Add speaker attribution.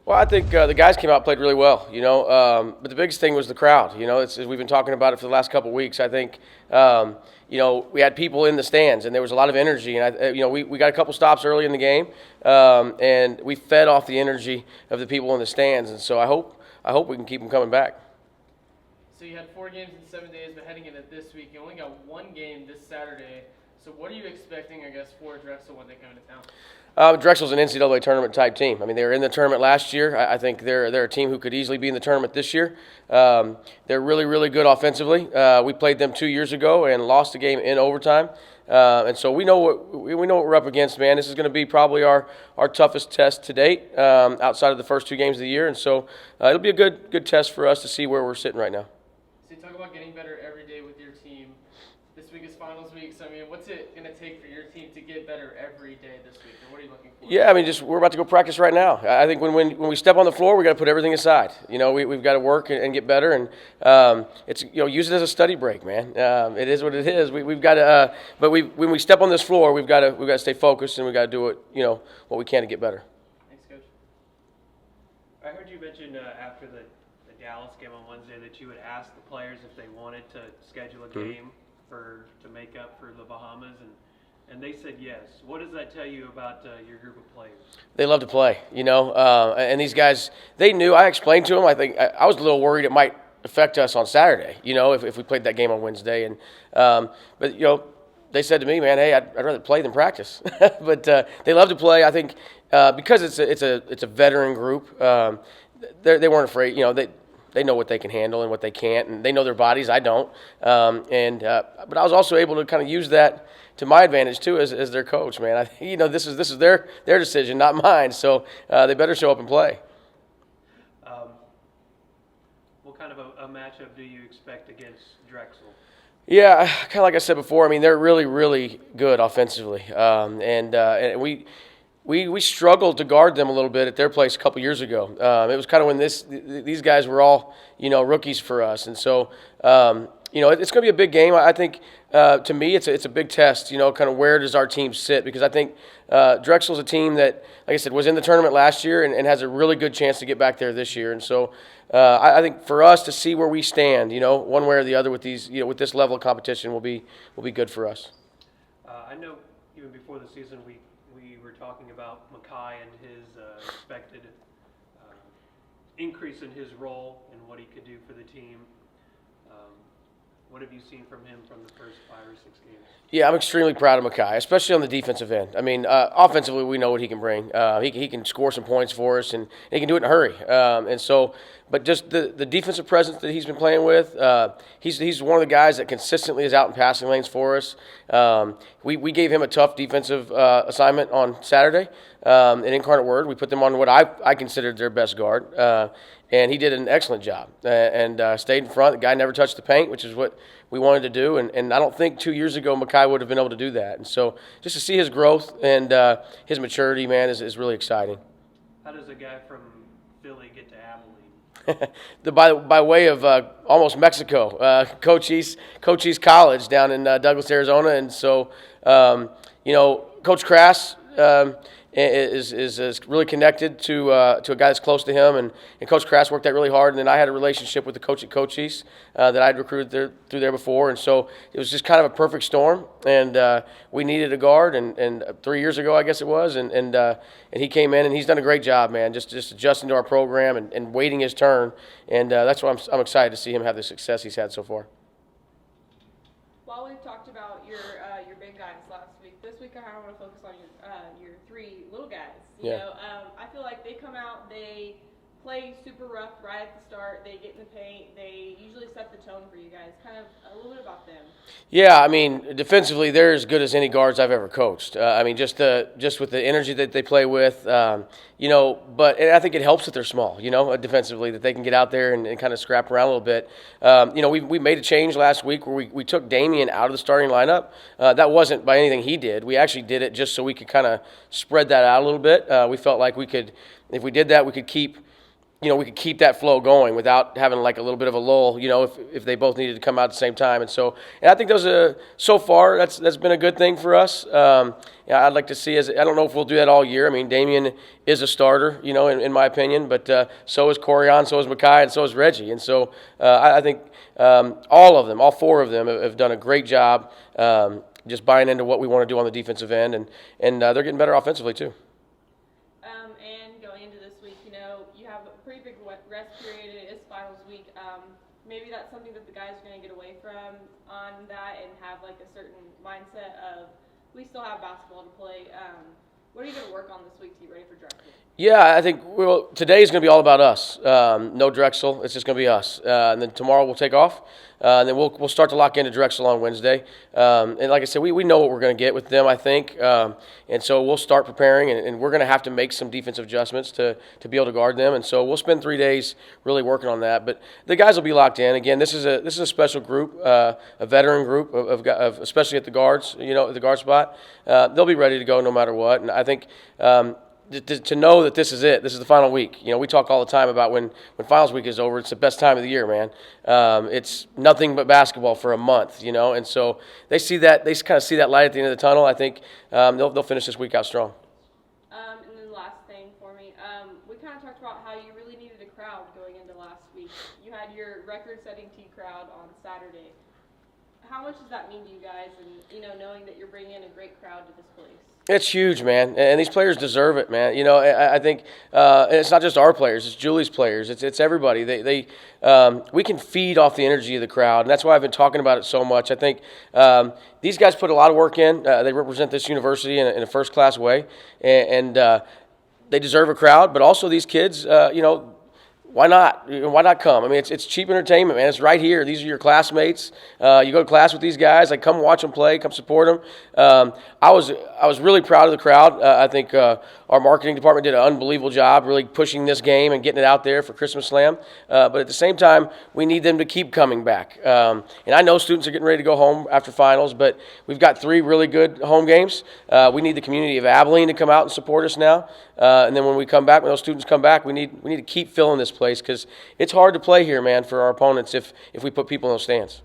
Speaker 1: Well, I think the guys came out and played really well, but the biggest thing was the crowd. We've been talking about it for the last couple of weeks. I think, we had people in the stands, and there was a lot of energy. And, we got a couple stops early in the game, and we fed off the energy of the people in the stands. And so I hope we can keep them coming back.
Speaker 2: So you had 4 games in 7 days, but heading into this week, you only got 1 game this Saturday. So what are you expecting, I guess, for Drexel when they come into town?
Speaker 1: Drexel's an NCAA tournament type team. I mean, they were in the tournament last year. I think they're a team who could easily be in the tournament this year. They're really, really good offensively. We played them 2 years ago and lost the game in overtime. And so we know what we're up against, man. This is going to be probably our toughest test to date, outside of the first 2 games of the year. And so it'll be a good test for us to see where we're sitting right now.
Speaker 2: So you talk about getting better every day with your team. This week is finals week, so what's it going to take for your team to get better every day this week, or what are you looking for?
Speaker 1: Yeah, we're about to go practice right now. I think when we step on the floor, we got to put everything aside. We've got to work and get better, and it's use it as a study break, man. It is what it is. We've got to, when we step on this floor, we've got to stay focused, and we've got to do what we can to get better.
Speaker 2: Thanks, Coach.
Speaker 3: I heard you mention after the Dallas game on Wednesday that you would ask the players if they wanted to schedule a game to make up for the Bahamas, and they said yes. What does that tell you about your group of players? They
Speaker 1: love to play, and these guys, they knew. I explained to them. I think I was a little worried it might affect us on Saturday, if we played that game on Wednesday, and but they said to me, man, hey, I'd rather play than practice. But they love to play. I think because it's a veteran group, they weren't afraid. They know what they can handle and what they can't, and they know their bodies. I don't. But I was also able to kind of use that to my advantage too, as their coach, man. This is their decision, not mine. So they better show up and play.
Speaker 3: What kind of a matchup do you expect against Drexel?
Speaker 1: Yeah, kind of like I said before. They're really, really good offensively, and we struggled to guard them a little bit at their place a couple years ago. It was kind of when these guys were all rookies for us, and so it's going to be a big game. I think to me it's a big test. Kind of where does our team sit? Because I think Drexel's a team that, like I said, was in the tournament last year and has a really good chance to get back there this year. And so I think for us to see where we stand, one way or the other with these, with this level of competition will be good for us.
Speaker 3: I know even before the season we were talking about Makai and his expected increase in his role and what he could do for the team. What have you seen from him from the first 5 or 6 games?
Speaker 1: Yeah, I'm extremely proud of Makai, especially on the defensive end. Offensively, we know what he can bring. He can score some points for us, and he can do it in a hurry. But just the defensive presence that he's been playing with, he's one of the guys that consistently is out in passing lanes for us. We gave him a tough defensive assignment on Saturday in Incarnate Word. We put them on what I considered their best guard. And he did an excellent job and stayed in front. The guy never touched the paint, which is what we wanted to do. And I don't think 2 years ago Makai would have been able to do that. And so just to see his growth and his maturity, man, is really exciting.
Speaker 3: How does a guy from Philly get to Abilene?
Speaker 1: by way of almost Mexico, Cochise College down in Douglas, Arizona. And so, Coach Crass is really connected to a guy that's close to him, and Coach Crass worked that really hard. And then I had a relationship with the coach at Cochise that I'd recruited through there before, and so it was just kind of a perfect storm. And we needed a guard, and 3 years ago I guess it was, and he came in and he's done a great job, man, just adjusting to our program and waiting his turn. And that's why I'm excited to see him have the success he's had so far.
Speaker 4: While we've talked about your big guys last week, this week I kind of want to focus on your 3 little guys. I feel like they come out, they play super rough right at the start. They get in the paint. They usually set the tone for you guys. Kind of a little bit about them.
Speaker 1: Yeah, defensively they're as good as any guards I've ever coached. Just with the energy that they play with, but and I think it helps that they're small, defensively, that they can get out there and kind of scrap around a little bit. We made a change last week where we took Damian out of the starting lineup. That wasn't by anything he did. We actually did it just so we could kind of spread that out a little bit. We felt like we could, if we did that, we could keep we could keep that flow going without having like a little bit of a lull, if they both needed to come out at the same time. And I think so far that's been a good thing for us. I'd like to see, I don't know if we'll do that all year. I mean, Damian is a starter, in my opinion, but so is Corian, so is Makai, and so is Reggie. And so I think all four of them have done a great job just buying into what we want to do on the defensive end, and they're getting better offensively too.
Speaker 4: And going into this week, you have a pretty big rest period. It is finals week. Maybe that's something that the guys are going to get away from on that and have like a certain mindset of we still have basketball to play. What are you going to work on this week to get ready for Drexel?
Speaker 1: Yeah, I think today's going to be all about us. No Drexel. It's just going to be us. And then tomorrow we'll take off. And then we'll start to lock into Drexel on Wednesday. And like I said, we know what we're going to get with them, I think. And so we'll start preparing, and we're going to have to make some defensive adjustments to be able to guard them. And so we'll spend 3 days really working on that. But the guys will be locked in. Again, this is a special group, a veteran group of especially at the guards, at the guard spot. They'll be ready to go no matter what. And I think to know that this is it. This is the final week. We talk all the time about when finals week is over, it's the best time of the year, man. It's nothing but basketball for a month, and so they kind of see that light at the end of the tunnel. I think they'll finish this week out strong.
Speaker 4: And then last thing for me, we kind of talked about how you really needed a crowd going into last week. You had your record-setting T crowd on Saturday. How much does that mean to you guys, and knowing that you're bringing in a great crowd to this place?
Speaker 1: It's huge, man, and these players deserve it, man. I think and it's not just our players; it's Julie's players. It's everybody. We can feed off the energy of the crowd, and that's why I've been talking about it so much. I think these guys put a lot of work in. They represent this university in a first-class way, and they deserve a crowd. But also these kids, why not? Why not come? I mean, it's cheap entertainment, man. It's right here. These are your classmates. You go to class with these guys. Like, come watch them play. Come support them. I was really proud of the crowd. I think our marketing department did an unbelievable job really pushing this game and getting it out there for Christmas Slam. But at the same time, we need them to keep coming back. And I know students are getting ready to go home after finals, but we've got 3 really good home games. We need the community of Abilene to come out and support us now. And then when those students come back, we need to keep filling this place because it's hard to play here, man, for our opponents if we put people in those stands.